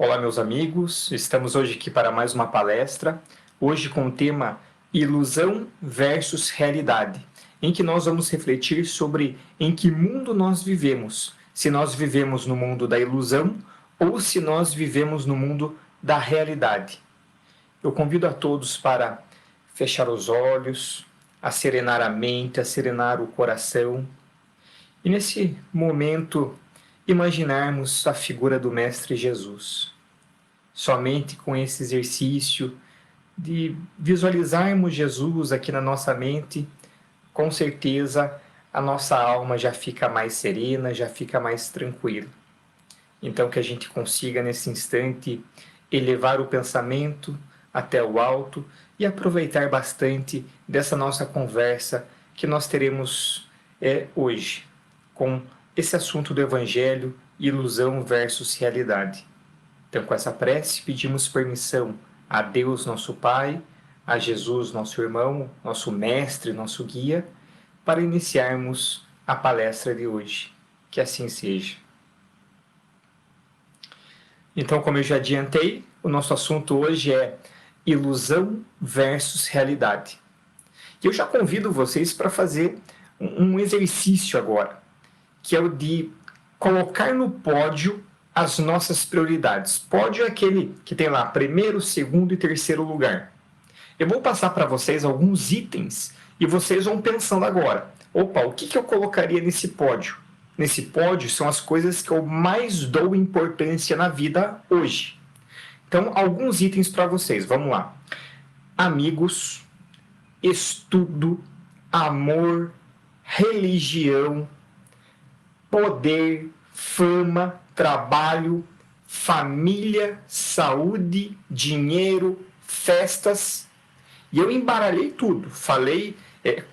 Olá, meus amigos. Estamos hoje aqui para mais uma palestra. Hoje com o tema Ilusão versus Realidade, em que nós vamos refletir sobre em que mundo nós vivemos. Se nós vivemos no mundo da ilusão ou se nós vivemos no mundo da realidade. Eu convido a todos para fechar os olhos, serenar a mente, serenar o coração. E nesse momento, imaginarmos a figura do Mestre Jesus. Somente com esse exercício de visualizarmos Jesus aqui na nossa mente, com certeza a nossa alma já fica mais serena, já fica mais tranquila. Então que a gente consiga nesse instante elevar o pensamento até o alto e aproveitar bastante dessa nossa conversa que nós teremos hoje, com esse assunto do Evangelho, ilusão versus realidade. Então, com essa prece, pedimos permissão a Deus, nosso Pai, a Jesus, nosso irmão, nosso mestre, nosso guia, para iniciarmos a palestra de hoje. Que assim seja. Então, como eu já adiantei, o nosso assunto hoje é ilusão versus realidade. E eu já convido vocês para fazer um exercício agora, que é o de colocar no pódio as nossas prioridades. Pódio é aquele que tem lá primeiro, segundo e terceiro lugar. Eu vou passar para vocês alguns itens e vocês vão pensando agora. Opa, o que eu colocaria nesse pódio? Nesse pódio são as coisas que eu mais dou importância na vida hoje. Então, alguns itens para vocês. Vamos lá. Amigos, estudo, amor, religião, poder, fama, trabalho, família, saúde, dinheiro, festas. E eu embaralhei tudo. Falei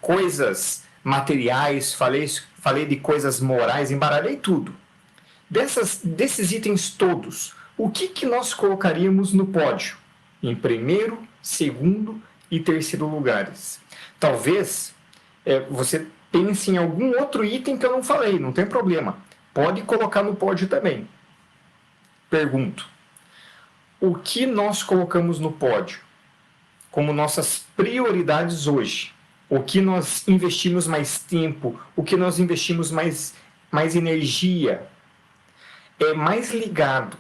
coisas materiais, falei de coisas morais, embaralhei tudo. Desses itens todos, o que nós colocaríamos no pódio? Em primeiro, segundo e terceiro lugares. Talvez você pense em algum outro item que eu não falei, não tem problema. Pode colocar no pódio também. Pergunto, o que nós colocamos no pódio como nossas prioridades hoje? O que nós investimos mais tempo? O que nós investimos mais energia? É mais ligado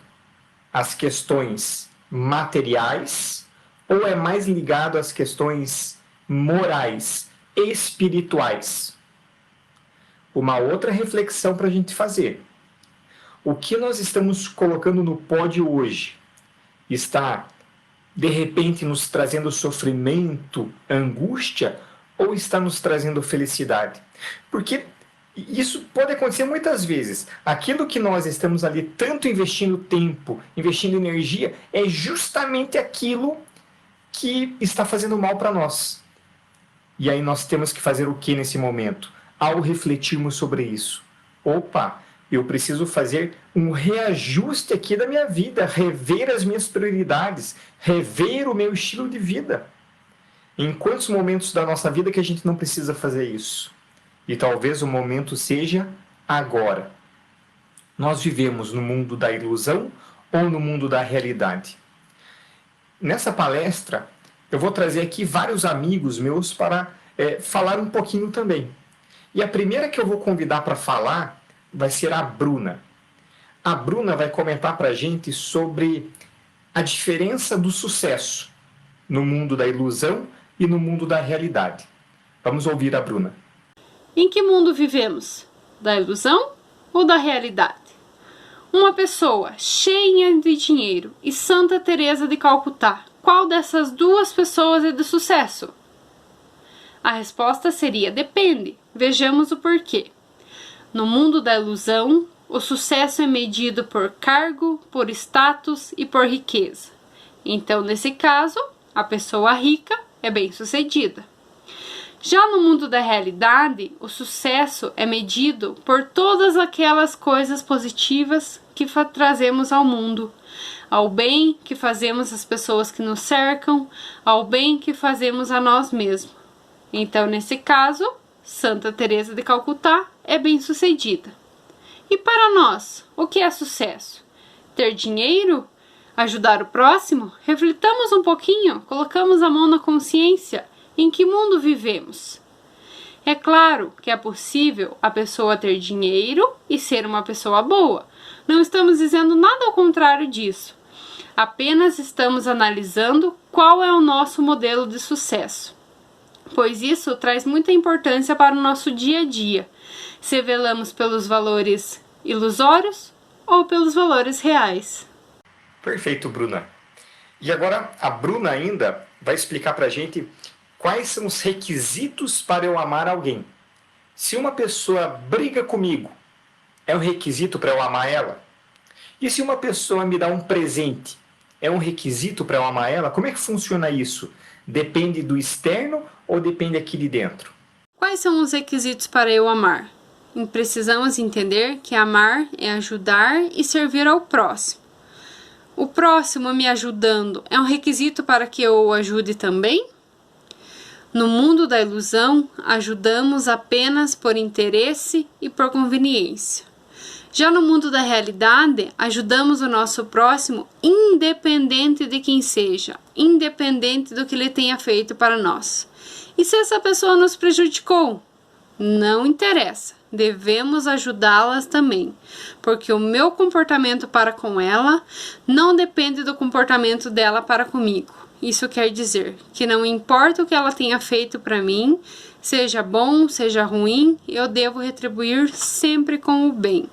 às questões materiais ou é mais ligado às questões morais, espirituais? Uma outra reflexão para a gente fazer. O que nós estamos colocando no pódio hoje está, de repente, nos trazendo sofrimento, angústia, ou está nos trazendo felicidade? Porque isso pode acontecer muitas vezes. Aquilo que nós estamos ali tanto investindo tempo, investindo energia, é justamente aquilo que está fazendo mal para nós. E aí nós temos que fazer o que nesse momento? Ao refletirmos sobre isso. Opa, eu preciso fazer um reajuste aqui da minha vida, rever as minhas prioridades, rever o meu estilo de vida. Em quantos momentos da nossa vida que a gente não precisa fazer isso? E talvez o momento seja agora. Nós vivemos no mundo da ilusão ou no mundo da realidade? Nessa palestra, eu vou trazer aqui vários amigos meus para falar um pouquinho também. E a primeira que eu vou convidar para falar vai ser a Bruna. A Bruna vai comentar para a gente sobre a diferença do sucesso no mundo da ilusão e no mundo da realidade. Vamos ouvir a Bruna. Em que mundo vivemos? Da ilusão ou da realidade? Uma pessoa cheia de dinheiro e Santa Teresa de Calcutá, qual dessas duas pessoas é de sucesso? A resposta seria depende. Vejamos o porquê. No mundo da ilusão, o sucesso é medido por cargo, por status e por riqueza. Então, nesse caso, a pessoa rica é bem-sucedida. Já no mundo da realidade, o sucesso é medido por todas aquelas coisas positivas que trazemos ao mundo, ao bem que fazemos às pessoas que nos cercam, ao bem que fazemos a nós mesmos. Então, nesse caso, Santa Teresa de Calcutá é bem-sucedida. E para nós, o que é sucesso? Ter dinheiro? Ajudar o próximo? Reflitamos um pouquinho, colocamos a mão na consciência. Em que mundo vivemos? É claro que é possível a pessoa ter dinheiro e ser uma pessoa boa. Não estamos dizendo nada ao contrário disso. Apenas estamos analisando qual é o nosso modelo de sucesso, pois isso traz muita importância para o nosso dia a dia, se velamos pelos valores ilusórios ou pelos valores reais. Perfeito, Bruna. E agora a Bruna ainda vai explicar para a gente quais são os requisitos para eu amar alguém. Se uma pessoa briga comigo, é um requisito para eu amar ela? E se uma pessoa me dá um presente, é um requisito para eu amar ela? Como é que funciona isso? Depende do externo ou depende aqui de dentro? Quais são os requisitos para eu amar? Precisamos entender que amar é ajudar e servir ao próximo. O próximo me ajudando é um requisito para que eu o ajude também? No mundo da ilusão, ajudamos apenas por interesse e por conveniência. Já no mundo da realidade, ajudamos o nosso próximo independente de quem seja, independente do que ele tenha feito para nós. E se essa pessoa nos prejudicou? Não interessa, devemos ajudá-las também, porque o meu comportamento para com ela não depende do comportamento dela para comigo. Isso quer dizer que não importa o que ela tenha feito para mim, seja bom, seja ruim, eu devo retribuir sempre com o bem.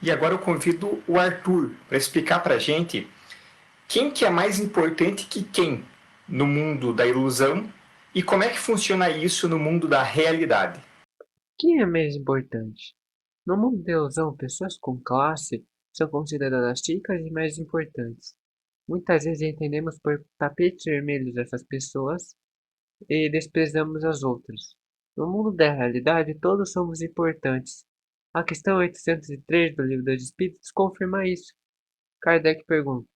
E agora eu convido o Arthur para explicar para a gente quem que é mais importante que quem no mundo da ilusão e como é que funciona isso no mundo da realidade. Quem é mais importante? No mundo da ilusão, pessoas com classe são consideradas ricas e mais importantes. Muitas vezes entendemos por tapetes vermelhos essas pessoas e desprezamos as outras. No mundo da realidade, todos somos importantes. A questão 803 do Livro dos Espíritos confirma isso. Kardec pergunta: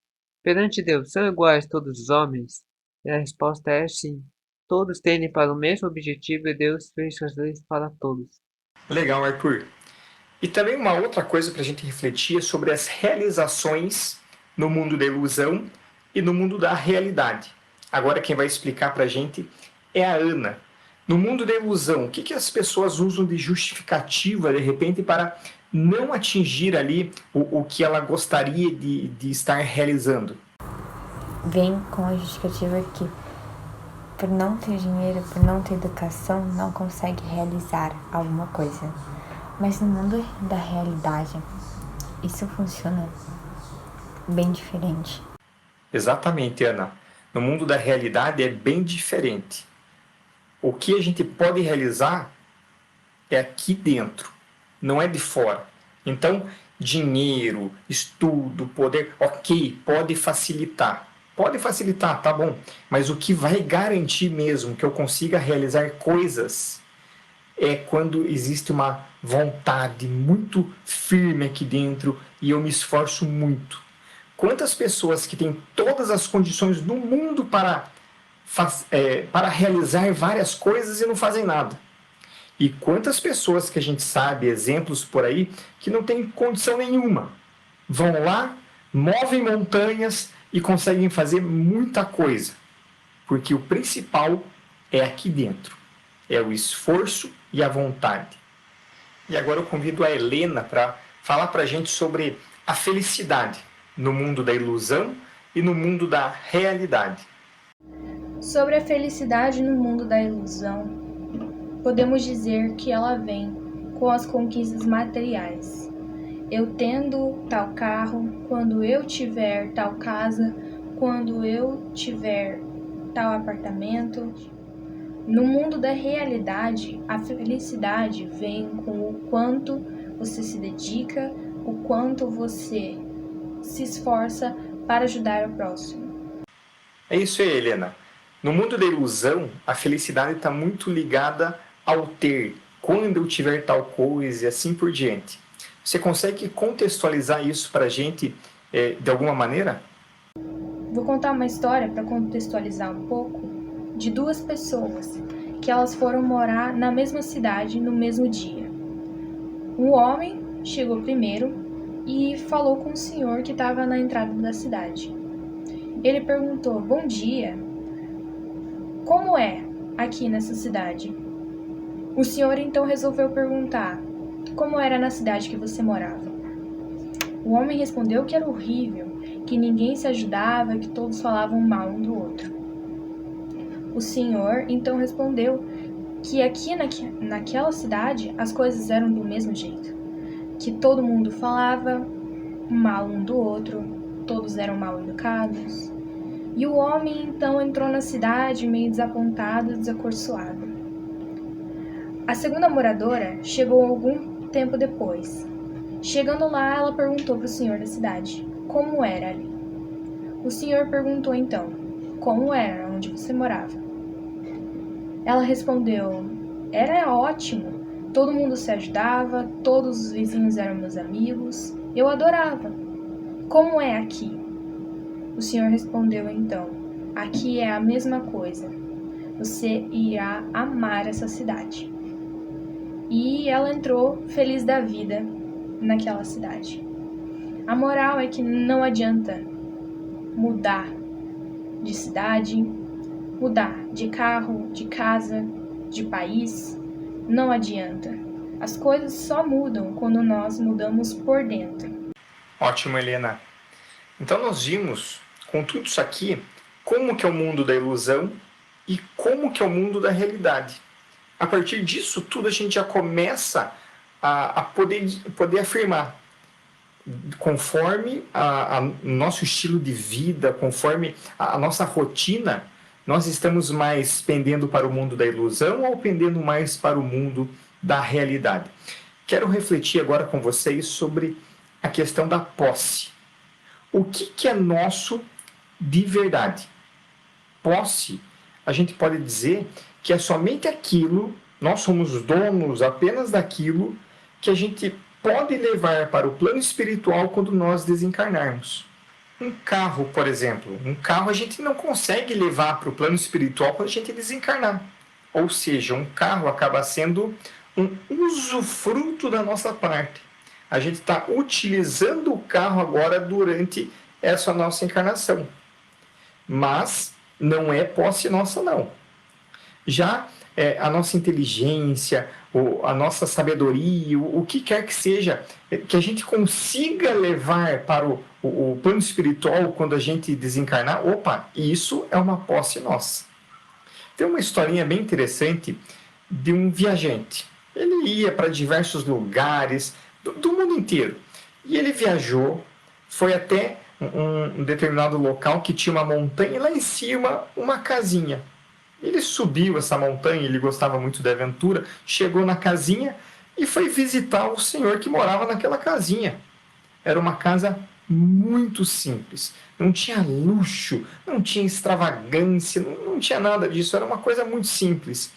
perante Deus, são iguais todos os homens? E a resposta é sim. Todos tendem para o mesmo objetivo e Deus fez suas leis para todos. Legal, Arthur. E também uma outra coisa para a gente refletir é sobre as realizações no mundo da ilusão e no mundo da realidade. Agora quem vai explicar para a gente é a Ana. No mundo da ilusão, o que as pessoas usam de justificativa, de repente, para não atingir ali o que ela gostaria de estar realizando? Vem com a justificativa que, por não ter dinheiro, por não ter educação, não consegue realizar alguma coisa. Mas no mundo da realidade, isso funciona bem diferente. Exatamente, Ana. No mundo da realidade é bem diferente. O que a gente pode realizar é aqui dentro, não é de fora. Então, dinheiro, estudo, poder, ok, pode facilitar. Pode facilitar, tá bom. Mas o que vai garantir mesmo que eu consiga realizar coisas é quando existe uma vontade muito firme aqui dentro e eu me esforço muito. Quantas pessoas que têm todas as condições do mundo para realizar várias coisas e não fazem nada? E quantas pessoas que a gente sabe, exemplos por aí, que não têm condição nenhuma, vão lá, movem montanhas e conseguem fazer muita coisa. Porque o principal é aqui dentro, é o esforço e a vontade. E agora eu convido a Helena para falar para a gente sobre a felicidade no mundo da ilusão e no mundo da realidade. Sobre a felicidade no mundo da ilusão, podemos dizer que ela vem com as conquistas materiais. Eu tendo tal carro, quando eu tiver tal casa, quando eu tiver tal apartamento. No mundo da realidade, a felicidade vem com o quanto você se dedica, o quanto você se esforça para ajudar o próximo. É isso aí, Helena. No mundo da ilusão, a felicidade está muito ligada ao ter, quando eu tiver tal coisa e assim por diante. Você consegue contextualizar isso para a gente de alguma maneira? Vou contar uma história para contextualizar um pouco de duas pessoas que elas foram morar na mesma cidade no mesmo dia. Um homem chegou primeiro e falou com o senhor que estava na entrada da cidade. Ele perguntou: Bom dia, como é aqui nessa cidade? O senhor então resolveu perguntar como era na cidade que você morava. O homem respondeu que era horrível, que ninguém se ajudava, que todos falavam mal um do outro. O senhor então respondeu que aqui naquela cidade as coisas eram do mesmo jeito, que todo mundo falava mal um do outro, todos eram mal educados. E o homem então entrou na cidade meio desapontado e desacorçoado. A segunda moradora chegou algum tempo depois. Chegando lá, ela perguntou para o senhor da cidade como era ali. O senhor perguntou então como era onde você morava. Ela respondeu: era ótimo, todo mundo se ajudava, todos os vizinhos eram meus amigos, eu adorava. Como é aqui? O senhor respondeu então: aqui é a mesma coisa, você irá amar essa cidade. E ela entrou feliz da vida naquela cidade. A moral é que não adianta mudar de cidade, mudar de carro, de casa, de país, não adianta. As coisas só mudam quando nós mudamos por dentro. Ótimo, Helena. Então nós vimos, com tudo isso aqui, como que é o mundo da ilusão e como que é o mundo da realidade. A partir disso tudo a gente já começa a poder afirmar, conforme o nosso estilo de vida, conforme a nossa rotina, nós estamos mais pendendo para o mundo da ilusão ou pendendo mais para o mundo da realidade. Quero refletir agora com vocês sobre a questão da posse. O que é nosso de verdade? Posse, a gente pode dizer que é somente aquilo, nós somos donos apenas daquilo que a gente pode levar para o plano espiritual quando nós desencarnarmos. Um carro, por exemplo, um carro a gente não consegue levar para o plano espiritual quando a gente desencarnar. Ou seja, um carro acaba sendo um usufruto da nossa parte. A gente está utilizando o carro agora durante essa nossa encarnação. Mas não é posse nossa, não. Já a nossa inteligência, a nossa sabedoria, o que quer que seja, que a gente consiga levar para o plano espiritual quando a gente desencarnar, isso é uma posse nossa. Tem uma historinha bem interessante de um viajante. Ele ia para diversos lugares do mundo inteiro. E ele viajou, foi até um determinado local que tinha uma montanha e lá em cima uma casinha. Ele subiu essa montanha, ele gostava muito da aventura, chegou na casinha e foi visitar o senhor que morava naquela casinha. Era uma casa muito simples, não tinha luxo, não tinha extravagância, não tinha nada disso, era uma coisa muito simples.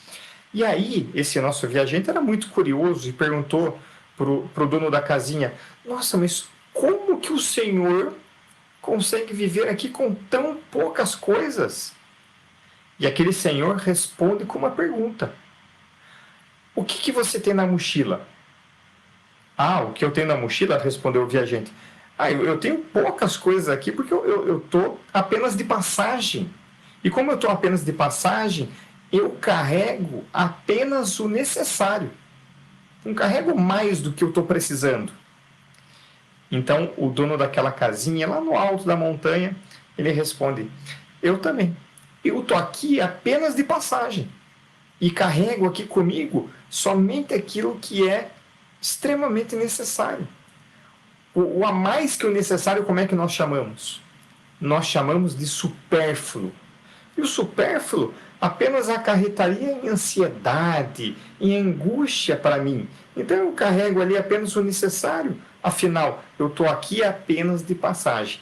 E aí, esse nosso viajante era muito curioso e perguntou pro dono da casinha: nossa, mas como que o senhor consegue viver aqui com tão poucas coisas? E aquele senhor responde com uma pergunta: o que você tem na mochila? O que eu tenho na mochila? Respondeu o viajante. Eu tenho poucas coisas aqui porque eu estou apenas de passagem. E como eu estou apenas de passagem, eu carrego apenas o necessário. Não carrego mais do que eu estou precisando. Então, o dono daquela casinha, lá no alto da montanha, ele responde: eu também. Eu estou aqui apenas de passagem e carrego aqui comigo somente aquilo que é extremamente necessário. O a mais que o necessário, como é que nós chamamos? Nós chamamos de supérfluo. E o supérfluo apenas acarretaria em ansiedade, em angústia para mim. Então eu carrego ali apenas o necessário. Afinal, eu estou aqui apenas de passagem.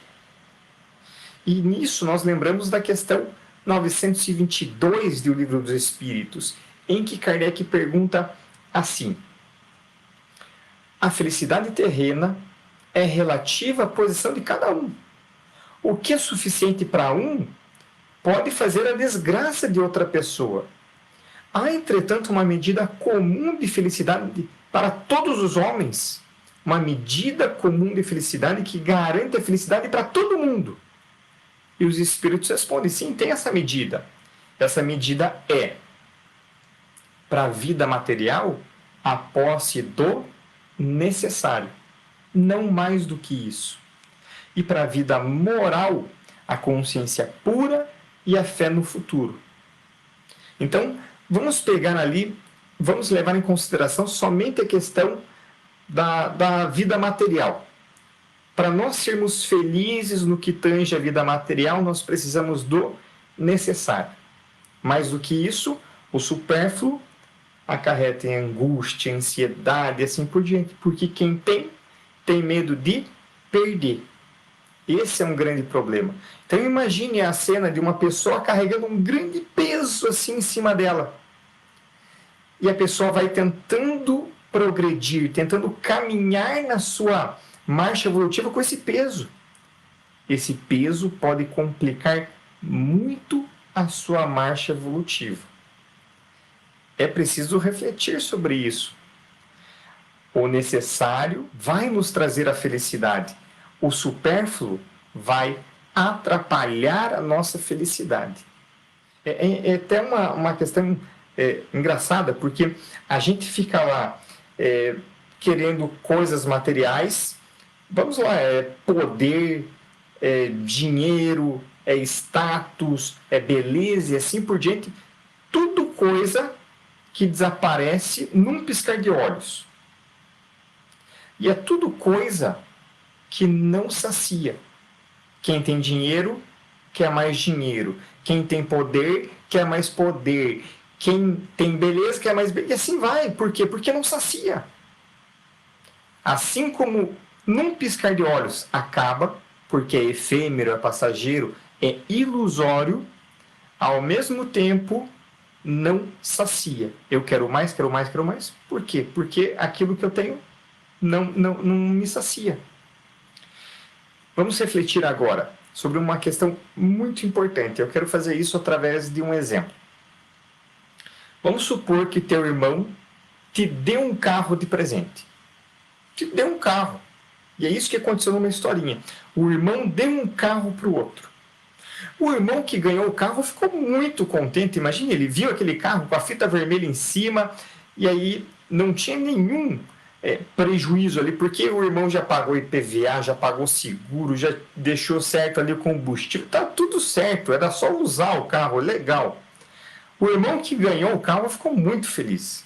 E nisso nós lembramos da questão 922 do Livro dos Espíritos, em que Kardec pergunta assim: a felicidade terrena é relativa à posição de cada um. O que é suficiente para um pode fazer a desgraça de outra pessoa. Há, entretanto, uma medida comum de felicidade para todos os homens, uma medida comum de felicidade que garante a felicidade para todo mundo. E os espíritos respondem, sim, tem essa medida. Essa medida é, para a vida material, a posse do necessário. Não mais do que isso. E para a vida moral, a consciência pura e a fé no futuro. Então, vamos pegar ali, vamos levar em consideração somente a questão da vida material. Para nós sermos felizes no que tange a vida material, nós precisamos do necessário. Mais do que isso, o supérfluo acarreta em angústia, ansiedade e assim por diante. Porque quem tem medo de perder. Esse é um grande problema. Então imagine a cena de uma pessoa carregando um grande peso assim em cima dela. E a pessoa vai tentando progredir, tentando caminhar na sua marcha evolutiva com esse peso. Esse peso pode complicar muito a sua marcha evolutiva. É preciso refletir sobre isso. O necessário vai nos trazer a felicidade. O supérfluo vai atrapalhar a nossa felicidade. É até uma questão engraçada, porque a gente fica lá querendo coisas materiais, vamos lá, poder, dinheiro, status, beleza e assim por diante, tudo coisa que desaparece num piscar de olhos. E é tudo coisa que não sacia. Quem tem dinheiro, quer mais dinheiro. Quem tem poder, quer mais poder. Quem tem beleza, quer mais beleza. E assim vai. Por quê? Porque não sacia. Assim como num piscar de olhos acaba, porque é efêmero, é passageiro, é ilusório, ao mesmo tempo não sacia. Eu quero mais, quero mais, quero mais. Por quê? Porque aquilo que eu tenho não me sacia. Vamos refletir agora sobre uma questão muito importante. Eu quero fazer isso através de um exemplo. Vamos supor que teu irmão te deu um carro de presente. Te deu um carro. E é isso que aconteceu numa historinha. O irmão deu um carro para o outro. O irmão que ganhou o carro ficou muito contente. Imagina, ele viu aquele carro com a fita vermelha em cima e aí não tinha nenhum prejuízo ali, porque o irmão já pagou IPVA, já pagou seguro, já deixou certo ali o combustível, tá tudo certo, era só usar o carro, legal. O irmão que ganhou o carro ficou muito feliz.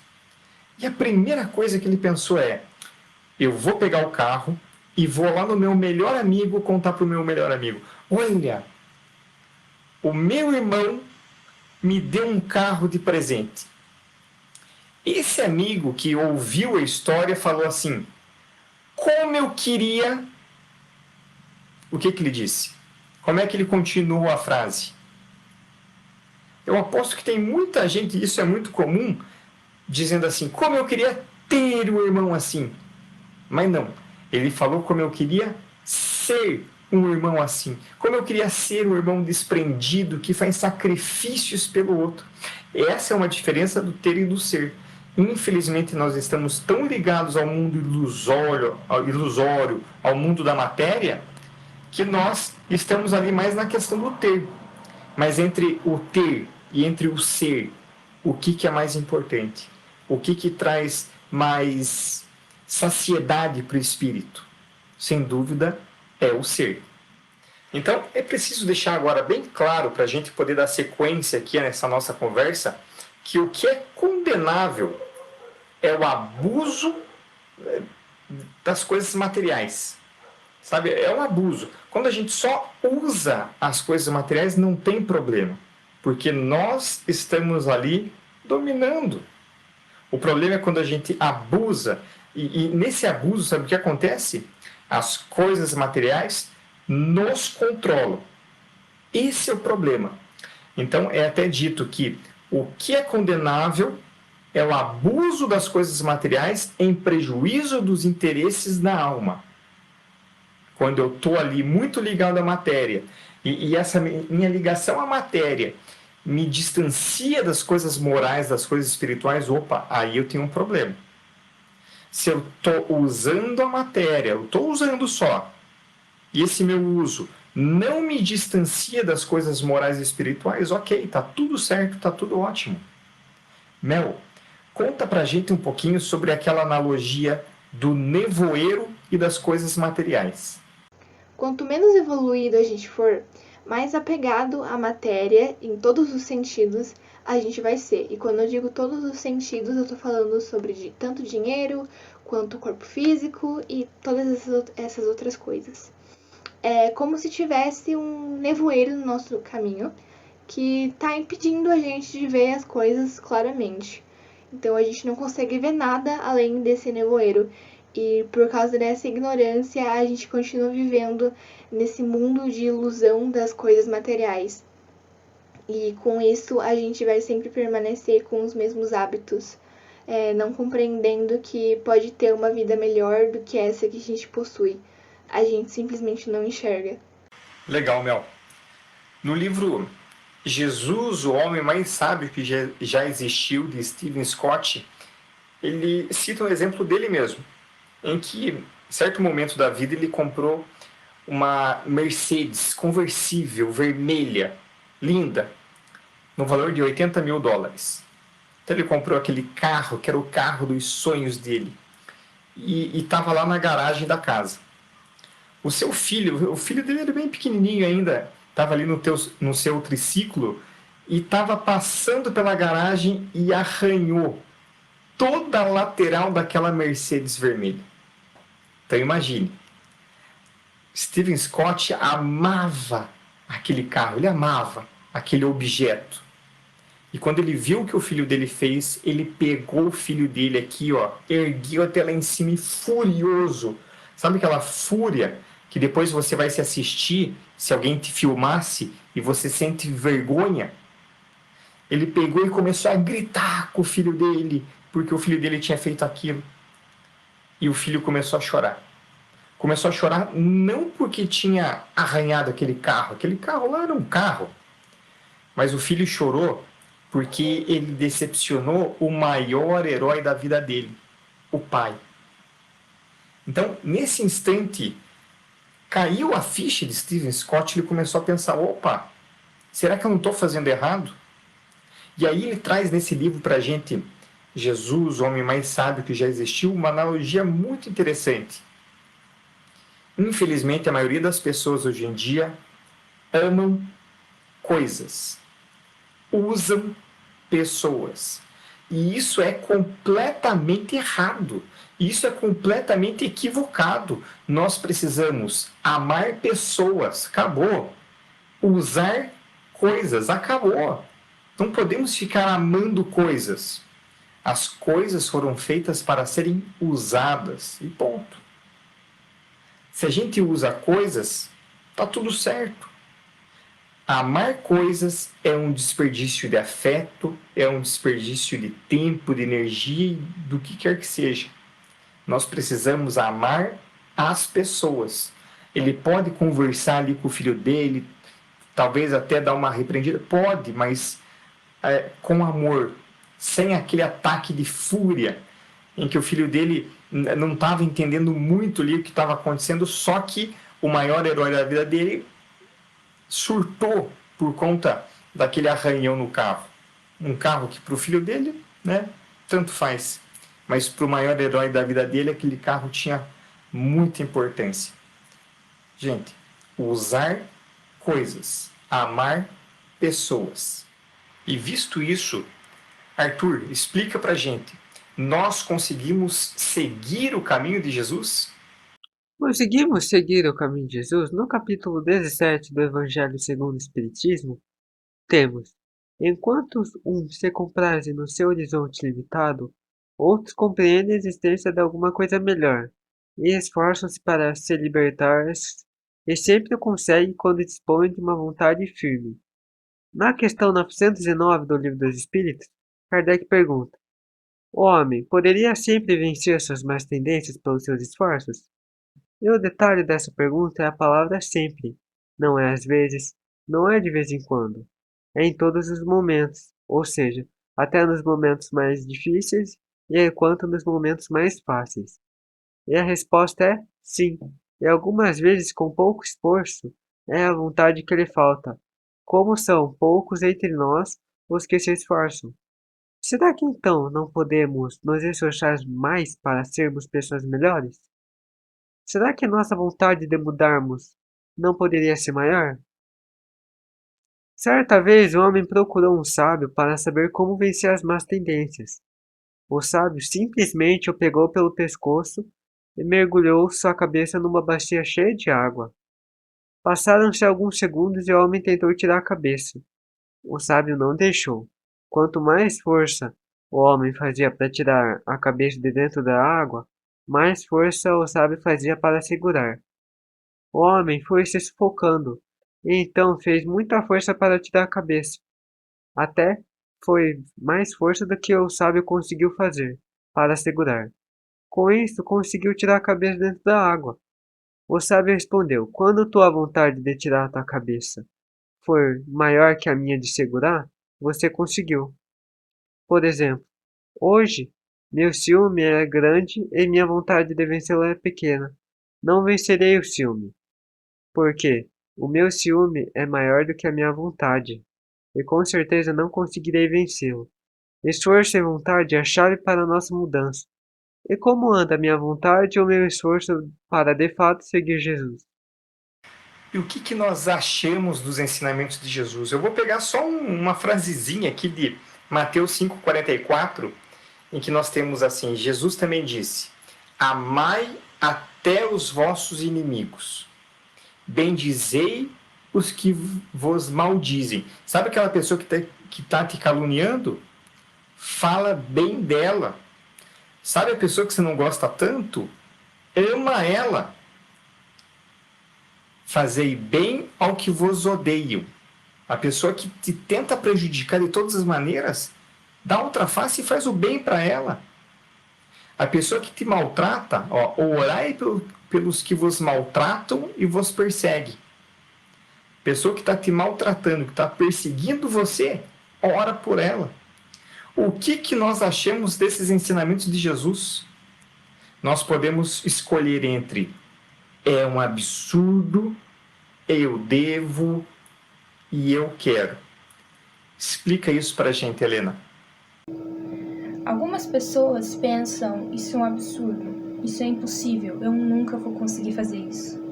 E a primeira coisa que ele pensou eu vou pegar o carro e vou lá no meu melhor amigo contar para o meu melhor amigo, olha, o meu irmão me deu um carro de presente. Esse amigo que ouviu a história falou assim, como eu queria... O que ele disse? Como é que ele continuou a frase? Eu aposto que tem muita gente, isso é muito comum, dizendo assim, como eu queria ter um irmão assim. Mas não, ele falou como eu queria ser um irmão assim. Como eu queria ser um irmão desprendido, que faz sacrifícios pelo outro. Essa é uma diferença do ter e do ser. Infelizmente, nós estamos tão ligados ao mundo ilusório, ao mundo da matéria, que nós estamos ali mais na questão do ter. Mas entre o ter e entre o ser, o que é mais importante? O que traz mais saciedade para o espírito? Sem dúvida, é o ser. Então, é preciso deixar agora bem claro, para a gente poder dar sequência aqui nessa nossa conversa, que o que é condenável é o abuso das coisas materiais. Sabe? É um abuso. Quando a gente só usa as coisas materiais, não tem problema. Porque nós estamos ali dominando. O problema é quando a gente abusa. E nesse abuso, sabe o que acontece? As coisas materiais nos controlam. Esse é o problema. Então, é até dito que o que é condenável é o abuso das coisas materiais em prejuízo dos interesses da alma. Quando eu estou ali muito ligado à matéria, e essa minha ligação à matéria me distancia das coisas morais, das coisas espirituais, opa, aí eu tenho um problema. Se eu estou usando a matéria, eu estou usando só, e esse meu uso não me distancia das coisas morais e espirituais, ok, tá tudo certo, tá tudo ótimo. Mel, conta pra gente um pouquinho sobre aquela analogia do nevoeiro e das coisas materiais. Quanto menos evoluído a gente for, mais apegado à matéria em todos os sentidos a gente vai ser. E quando eu digo todos os sentidos, eu tô falando sobre tanto dinheiro quanto corpo físico e todas essas outras coisas. É como se tivesse um nevoeiro no nosso caminho que tá impedindo a gente de ver as coisas claramente. Então a gente não consegue ver nada além desse nevoeiro. E por causa dessa ignorância, a gente continua vivendo nesse mundo de ilusão das coisas materiais. E com isso, a gente vai sempre permanecer com os mesmos hábitos, não compreendendo que pode ter uma vida melhor do que essa que a gente possui. A gente simplesmente não enxerga. Legal, Mel. No livro Jesus, o homem mais sábio que já existiu, de Stephen Scott, ele cita um exemplo dele mesmo, em que, em certo momento da vida, ele comprou uma Mercedes conversível, vermelha, linda, no valor de US$ 80.000. Então ele comprou aquele carro, que era o carro dos sonhos dele, e estava lá na garagem da casa. O filho dele era bem pequenininho ainda, estava ali no seu triciclo, e estava passando pela garagem e arranhou toda a lateral daquela Mercedes vermelha. Então imagine, Stephen Scott amava aquele carro, ele amava aquele objeto. E quando ele viu o que o filho dele fez, ele pegou o filho dele aqui, ó, ergueu até lá em cima e furioso. Sabe aquela fúria que depois você vai se assistir, se alguém te filmasse e você sente vergonha? Ele pegou e começou a gritar com o filho dele, porque o filho dele tinha feito aquilo. E o filho começou a chorar. Começou a chorar não porque tinha arranhado aquele carro lá era um carro, mas o filho chorou porque ele decepcionou o maior herói da vida dele, o pai. Então, nesse instante, caiu a ficha de Stephen Scott, ele começou a pensar, opa, será que eu não estou fazendo errado? E aí ele traz nesse livro para a gente, Jesus, o homem mais sábio que já existiu, uma analogia muito interessante. Infelizmente, a maioria das pessoas hoje em dia amam coisas, usam pessoas. E isso é completamente errado. Isso é completamente equivocado. Nós precisamos amar pessoas. Acabou. Usar coisas. Acabou. Não podemos ficar amando coisas. As coisas foram feitas para serem usadas. E ponto. Se a gente usa coisas, tá tudo certo. Amar coisas é um desperdício de afeto, é um desperdício de tempo, de energia, do que quer que seja. Nós precisamos amar as pessoas. Ele pode conversar ali com o filho dele, talvez até dar uma repreendida, pode, mas com amor, sem aquele ataque de fúria, em que o filho dele não estava entendendo muito ali o que estava acontecendo, só que o maior herói da vida dele surtou por conta daquele arranhão no carro. Um carro que para o filho dele, né, tanto faz. Mas para o maior herói da vida dele, aquele carro tinha muita importância. Gente, usar coisas, amar pessoas. E visto isso, Arthur, explica pra gente. Nós conseguimos seguir o caminho de Jesus? Conseguimos seguir o caminho de Jesus? No capítulo 17 do Evangelho segundo o Espiritismo, temos: enquanto uns se comprazem no seu horizonte limitado, outros compreendem a existência de alguma coisa melhor e esforçam-se para se libertar e sempre o conseguem quando dispõem de uma vontade firme. Na questão 909 do Livro dos Espíritos, Kardec pergunta: o homem poderia sempre vencer suas más tendências pelos seus esforços? E o detalhe dessa pergunta é a palavra sempre. Não é às vezes, não é de vez em quando. É em todos os momentos, ou seja, até nos momentos mais difíceis e quanto nos momentos mais fáceis. E a resposta é sim. E algumas vezes com pouco esforço, É a vontade que lhe falta. Como são poucos entre nós os que se esforçam. Será que então não podemos nos esforçar mais para sermos pessoas melhores? Será que nossa vontade de mudarmos não poderia ser maior? Certa vez, um homem procurou um sábio para saber como vencer as más tendências. O sábio simplesmente o pegou pelo pescoço e mergulhou sua cabeça numa bacia cheia de água. Passaram-se alguns segundos e o homem tentou tirar a cabeça. O sábio não deixou. Quanto mais força o homem fazia para tirar a cabeça de dentro da água, mais força o sábio fazia para segurar. O homem foi se sufocando e então fez muita força para tirar a cabeça. Até foi mais força do que o sábio conseguiu fazer para segurar. Com isso, conseguiu tirar a cabeça dentro da água. O sábio respondeu: Quando tua vontade de tirar a tua cabeça for maior que a minha de segurar, você conseguiu. Por exemplo, hoje, meu ciúme é grande e minha vontade de vencê-lo é pequena. Não vencerei o ciúme, porque o meu ciúme é maior do que a minha vontade, e com certeza não conseguirei vencê-lo. Esforço e vontade é a chave para a nossa mudança. E como anda a minha vontade e o meu esforço para de fato seguir Jesus? E o que nós achamos dos ensinamentos de Jesus? Eu vou pegar só uma frasezinha aqui de Mateus 5,44, em que nós temos assim: Jesus também disse: Amai até os vossos inimigos, bendizei os que vos maldizem. Sabe aquela pessoa que tá te caluniando? Fala bem dela. Sabe a pessoa que você não gosta tanto? Ama ela. Fazei bem ao que vos odeiam. A pessoa que te tenta prejudicar de todas as maneiras, dá outra face e faz o bem para ela. A pessoa que te maltrata, orai pelos que vos maltratam e vos perseguem. Pessoa que está te maltratando, que está perseguindo você, ora por ela. O que nós achamos desses ensinamentos de Jesus? Nós podemos escolher entre é um absurdo, eu devo e eu quero. Explica isso para a gente, Helena. Algumas pessoas pensam: isso é um absurdo, isso é impossível, eu nunca vou conseguir fazer isso.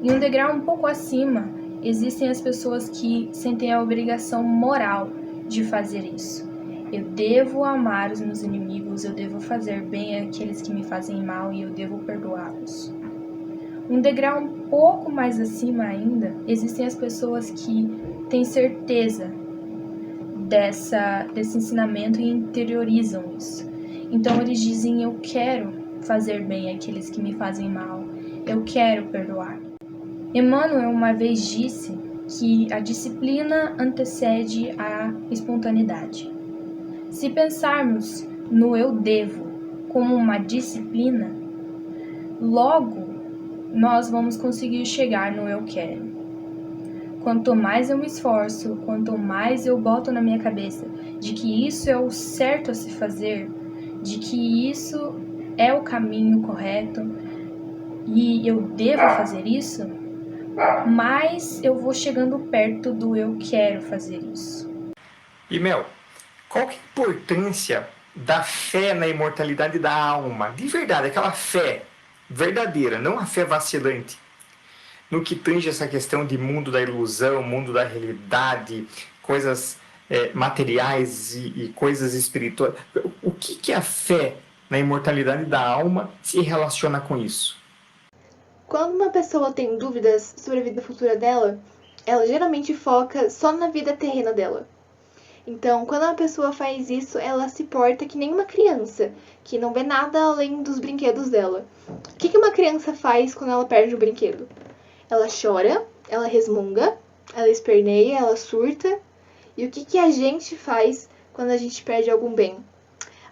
Em um degrau um pouco acima, existem as pessoas que sentem a obrigação moral de fazer isso. Eu devo amar os meus inimigos, eu devo fazer bem àqueles que me fazem mal e eu devo perdoá-los. Um degrau um pouco mais acima ainda, existem as pessoas que têm certeza desse ensinamento e interiorizam isso. Então eles dizem: eu quero fazer bem àqueles que me fazem mal, eu quero perdoar. Emmanuel uma vez disse que a disciplina antecede a espontaneidade. Se pensarmos no eu devo como uma disciplina, logo nós vamos conseguir chegar no eu quero. Quanto mais eu me esforço, quanto mais eu boto na minha cabeça de que isso é o certo a se fazer, de que isso é o caminho correto e eu devo fazer isso, mais eu vou chegando perto do eu quero fazer isso. E Mel, qual que é a importância da fé na imortalidade da alma? De verdade, aquela fé verdadeira, não a fé vacilante. No que tange essa questão de mundo da ilusão, mundo da realidade, coisas materiais e coisas espirituais. O que a fé na imortalidade da alma se relaciona com isso? Quando uma pessoa tem dúvidas sobre a vida futura dela, ela geralmente foca só na vida terrena dela. Então, quando uma pessoa faz isso, ela se porta que nem uma criança, que não vê nada além dos brinquedos dela. O que uma criança faz quando ela perde o brinquedo? Ela chora, ela resmunga, ela esperneia, ela surta. E o que a gente faz quando a gente perde algum bem?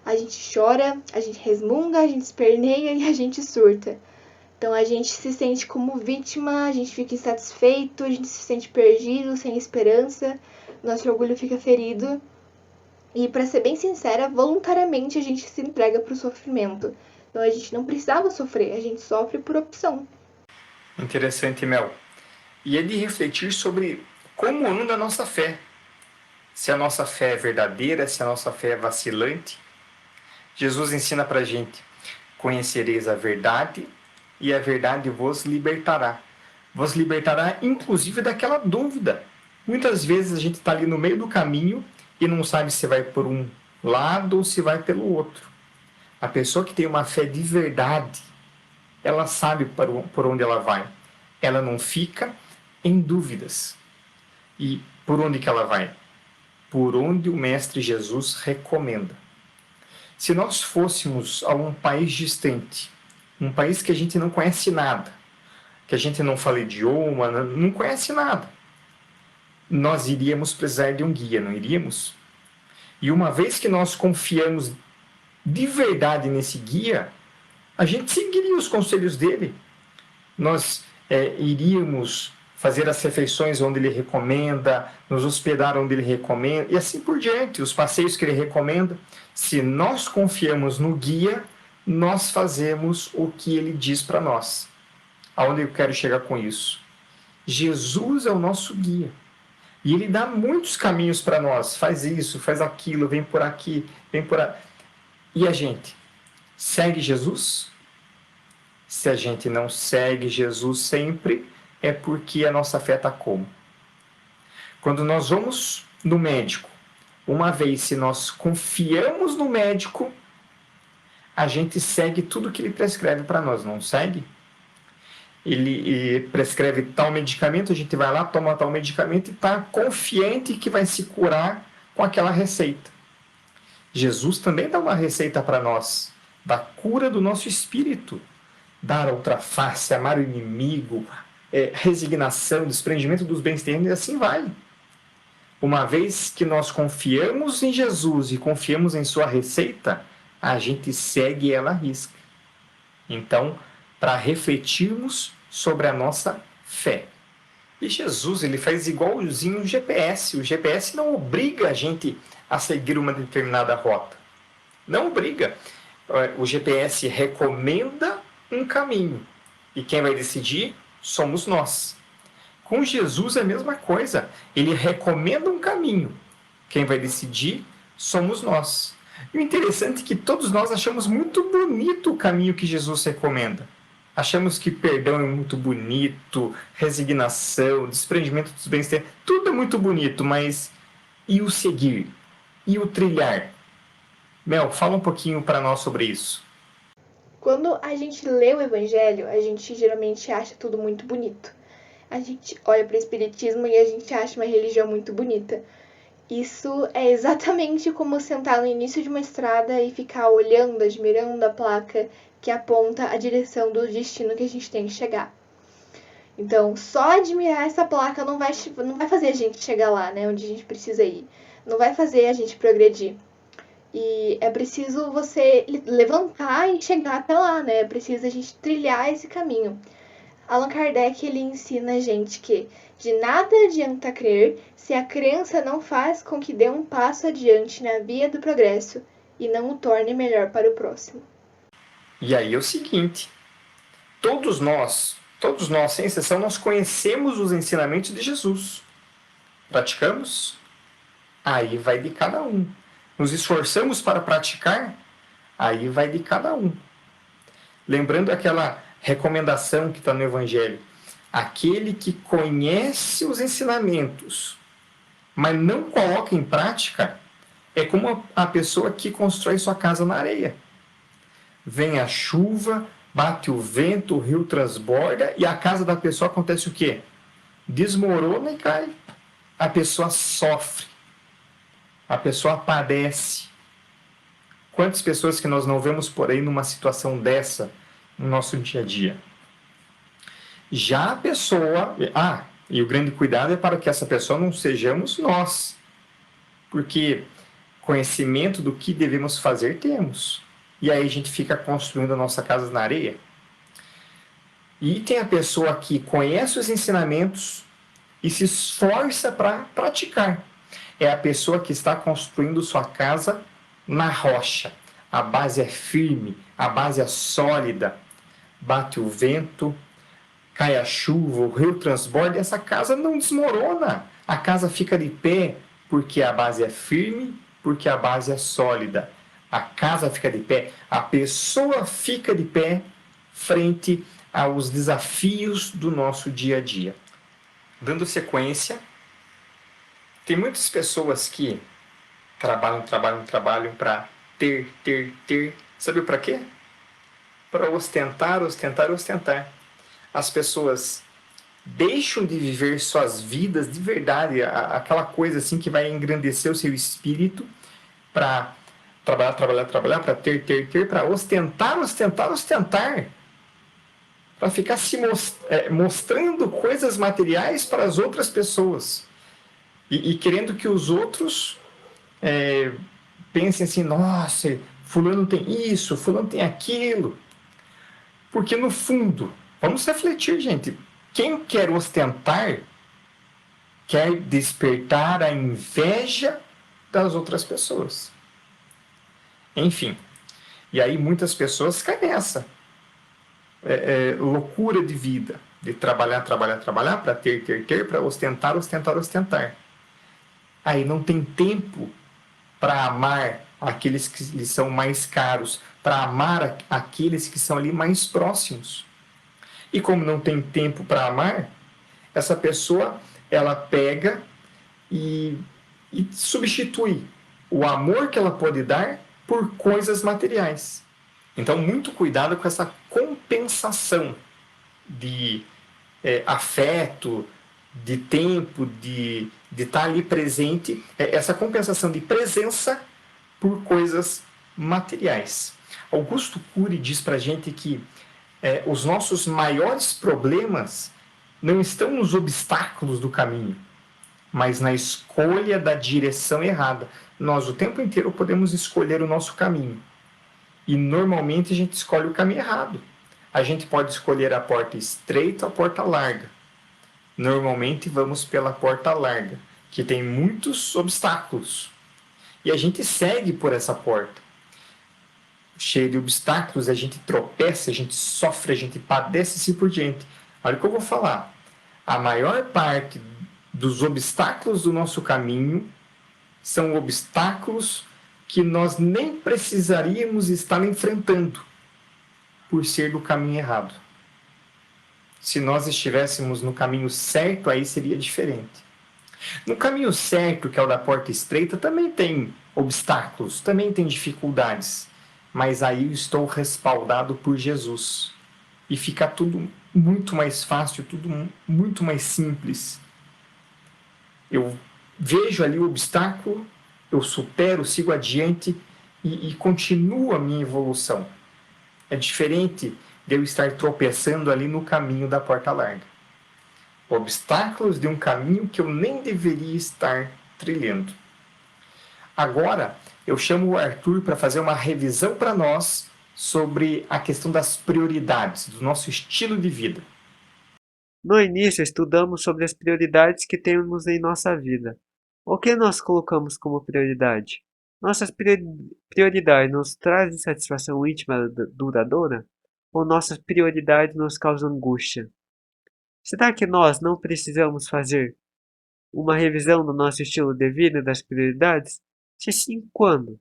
A gente chora, a gente resmunga, a gente esperneia e a gente surta. Então a gente se sente como vítima, a gente fica insatisfeito, a gente se sente perdido, sem esperança, nosso orgulho fica ferido. E para ser bem sincera, voluntariamente a gente se entrega para o sofrimento. Então a gente não precisava sofrer, a gente sofre por opção. Interessante, Mel. e é de refletir sobre como anda a nossa fé. Se a nossa fé é verdadeira, se a nossa fé é vacilante. Jesus ensina para a gente: conhecereis a verdade e a verdade vos libertará. Vos libertará inclusive daquela dúvida. Muitas vezes a gente está ali no meio do caminho e não sabe se vai por um lado ou se vai pelo outro. A pessoa que tem uma fé de verdade, ela sabe por onde ela vai. Ela não fica em dúvidas. E por onde que ela vai? Por onde o Mestre Jesus recomenda. Se nós fôssemos a um país distante, um país que a gente não conhece nada, que a gente não fala idioma, não conhece nada, nós iríamos precisar de um guia, não iríamos? E uma vez que nós confiamos de verdade nesse guia, a gente seguiria os conselhos dele. Nós iríamos fazer as refeições onde ele recomenda, nos hospedar onde ele recomenda, e assim por diante, os passeios que ele recomenda. Se nós confiamos no guia, nós fazemos o que ele diz para nós. Aonde eu quero chegar com isso? Jesus é o nosso guia. E ele dá muitos caminhos para nós. Faz isso, faz aquilo, vem por aqui, vem por aí. E a gente segue Jesus? Se a gente não segue Jesus sempre, é porque a nossa fé está como? Quando nós vamos no médico, uma vez se nós confiamos no médico, a gente segue tudo que ele prescreve para nós, não segue? Ele prescreve tal medicamento, a gente vai lá, toma tal medicamento e está confiante que vai se curar com aquela receita. Jesus também dá uma receita para nós, da cura do nosso espírito. Dar outra face, amar o inimigo, resignação, desprendimento dos bens terrenos, e assim vai. Uma vez que nós confiamos em Jesus e confiamos em sua receita, a gente segue ela à risca. Então, para refletirmos sobre a nossa fé. E Jesus, ele faz igualzinho o GPS. O GPS não obriga a gente a seguir uma determinada rota. Não obriga. O GPS recomenda um caminho. E quem vai decidir somos nós. Com Jesus é a mesma coisa. Ele recomenda um caminho. Quem vai decidir somos nós. E o interessante é que todos nós achamos muito bonito o caminho que Jesus recomenda. Achamos que perdão é muito bonito, resignação, desprendimento dos bens, tudo é muito bonito, mas e o seguir? E o trilhar? Mel, fala um pouquinho para nós sobre isso. Quando a gente lê o Evangelho, a gente geralmente acha tudo muito bonito. A gente olha para o Espiritismo e a gente acha uma religião muito bonita. Isso é exatamente como sentar no início de uma estrada e ficar olhando, admirando a placa que aponta a direção do destino que a gente tem que chegar. Então, só admirar essa placa não vai fazer a gente chegar lá, né, onde a gente precisa ir. Não vai fazer a gente progredir. E é preciso você levantar e chegar até lá, né? É preciso a gente trilhar esse caminho. Allan Kardec, ele ensina a gente que de nada adianta crer se a crença não faz com que dê um passo adiante na via do progresso e não o torne melhor para o próximo. E aí é o seguinte, todos nós, sem exceção, nós conhecemos os ensinamentos de Jesus. Praticamos? Aí vai de cada um. Nos esforçamos para praticar? Aí vai de cada um. Lembrando aquela recomendação que está no Evangelho. Aquele que conhece os ensinamentos, mas não coloca em prática, é como a pessoa que constrói sua casa na areia. Vem a chuva, bate o vento, o rio transborda e a casa da pessoa acontece o quê? Desmorona e cai. A pessoa sofre. A pessoa padece. Quantas pessoas que nós não vemos por aí numa situação dessa no nosso dia a dia? Já a pessoa... e o grande cuidado é para que essa pessoa não sejamos nós. Porque conhecimento do que devemos fazer temos. E aí a gente fica construindo a nossa casa na areia. E tem a pessoa que conhece os ensinamentos e se esforça para praticar. É a pessoa que está construindo sua casa na rocha. A base é firme, a base é sólida. Bate o vento, cai a chuva, o rio transborda, essa casa não desmorona. A casa fica de pé porque a base é firme, porque a base é sólida. A casa fica de pé, a pessoa fica de pé frente aos desafios do nosso dia a dia. Dando sequência, tem muitas pessoas que trabalham para ter. Sabe para quê? Para ostentar. As pessoas deixam de viver suas vidas de verdade, aquela coisa assim que vai engrandecer o seu espírito, para trabalhar, para ter, para ostentar, para ficar mostrando coisas materiais para as outras pessoas e querendo que os outros pensem assim, nossa, fulano tem isso, fulano tem aquilo. Porque no fundo, vamos refletir, gente, quem quer ostentar quer despertar a inveja das outras pessoas. Enfim, e aí muitas pessoas caem nessa loucura de vida, de trabalhar para ter, para ostentar. Aí não tem tempo para amar aqueles que lhe são mais caros, para amar aqueles que são ali mais próximos. E como não tem tempo para amar, essa pessoa, ela pega e substitui o amor que ela pode dar por coisas materiais. Então, muito cuidado com essa compensação de afeto, de tempo, de estar ali presente, essa compensação de presença por coisas materiais. Augusto Cury diz para a gente que os nossos maiores problemas não estão nos obstáculos do caminho, mas na escolha da direção errada. Nós o tempo inteiro podemos escolher o nosso caminho. E normalmente a gente escolhe o caminho errado. A gente pode escolher a porta estreita ou a porta larga. Normalmente vamos pela porta larga, que tem muitos obstáculos. E a gente segue por essa porta. Cheio de obstáculos, a gente tropeça, a gente sofre, a gente padece assim por diante. Olha o que eu vou falar. A maior parte dos obstáculos do nosso caminho são obstáculos que nós nem precisaríamos estar enfrentando por ser do caminho errado. Se nós estivéssemos no caminho certo, aí seria diferente. No caminho certo, que é o da porta estreita, também tem obstáculos, também tem dificuldades, mas aí eu estou respaldado por Jesus. E fica tudo muito mais fácil, tudo muito mais simples. Eu vejo ali o obstáculo, eu supero, sigo adiante e continuo a minha evolução. É diferente de eu estar tropeçando ali no caminho da porta larga. Obstáculos de um caminho que eu nem deveria estar trilhando. Agora, eu chamo o Arthur para fazer uma revisão para nós sobre a questão das prioridades, do nosso estilo de vida. No início, estudamos sobre as prioridades que temos em nossa vida. O que nós colocamos como prioridade? Nossas prioridades nos trazem satisfação íntima duradoura? Ou nossas prioridades nos causam angústia? Será que nós não precisamos fazer uma revisão do nosso estilo de vida e das prioridades? Se sim, quando?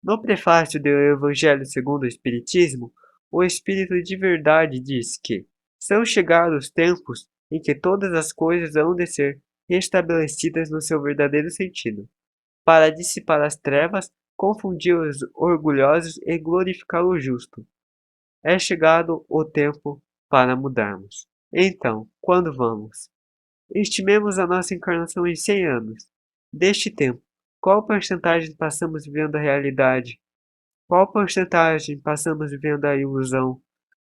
No prefácio do Evangelho segundo o Espiritismo, o Espírito de Verdade diz que são chegados os tempos em que todas as coisas hão de ser restabelecidas no seu verdadeiro sentido, para dissipar as trevas, confundir os orgulhosos e glorificar o justo. É chegado o tempo para mudarmos. Então, quando vamos? Estimemos a nossa encarnação em 100 anos. Deste tempo, qual porcentagem passamos vivendo a realidade? Qual porcentagem passamos vivendo a ilusão?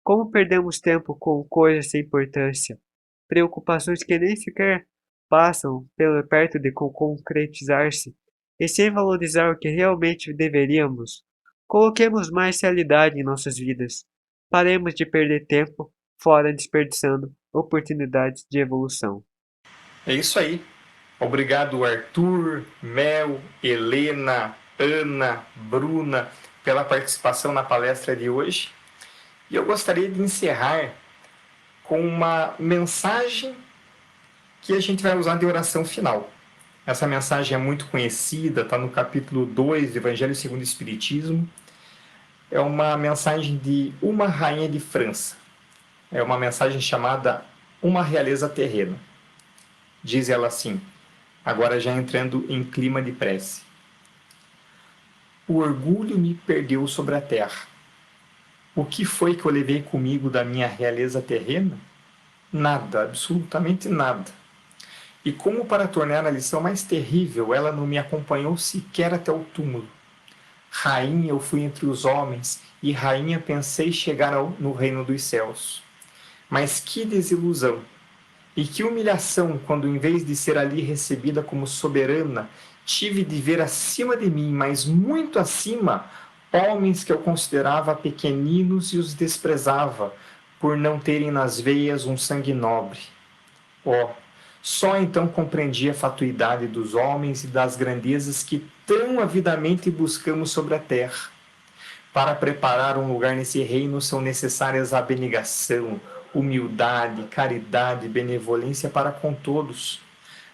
Como perdemos tempo com coisas sem importância? Preocupações que nem sequer passam perto de concretizar-se, e sem valorizar o que realmente deveríamos. Coloquemos mais realidade em nossas vidas. Paremos de perder tempo fora desperdiçando oportunidades de evolução. É isso aí. Obrigado, Arthur, Mel, Helena, Ana, Bruna, pela participação na palestra de hoje. E eu gostaria de encerrar com uma mensagem que a gente vai usar de oração final. Essa mensagem é muito conhecida, está no capítulo 2 do Evangelho segundo o Espiritismo. É uma mensagem de uma rainha de França. É uma mensagem chamada Uma Realeza Terrena. Diz ela assim, agora já entrando em clima de prece. O orgulho me perdeu sobre a terra. O que foi que eu levei comigo da minha realeza terrena? Nada, absolutamente nada. E como para tornar a lição mais terrível, ela não me acompanhou sequer até o túmulo. Rainha eu fui entre os homens, e rainha pensei chegar no reino dos céus. Mas que desilusão! E que humilhação quando, em vez de ser ali recebida como soberana, tive de ver acima de mim, mas muito acima, homens que eu considerava pequeninos e os desprezava, por não terem nas veias um sangue nobre. Oh, só então compreendi a fatuidade dos homens e das grandezas que tão avidamente buscamos sobre a terra. Para preparar um lugar nesse reino são necessárias a abnegação, humildade, caridade, benevolência para com todos.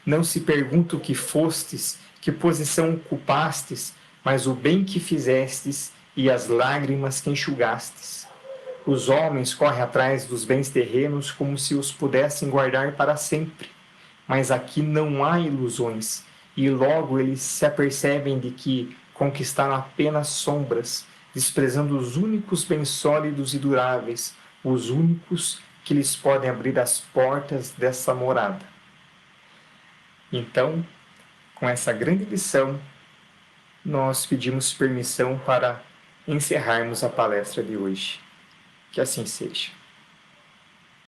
Não se pergunta o que fostes, que posição ocupastes, mas o bem que fizestes e as lágrimas que enxugastes. Os homens correm atrás dos bens terrenos como se os pudessem guardar para sempre. Mas aqui não há ilusões, e logo eles se apercebem de que conquistaram apenas sombras, desprezando os únicos bens sólidos e duráveis, os únicos que lhes podem abrir as portas dessa morada. Então, com essa grande lição, nós pedimos permissão para encerrarmos a palestra de hoje. Que assim seja.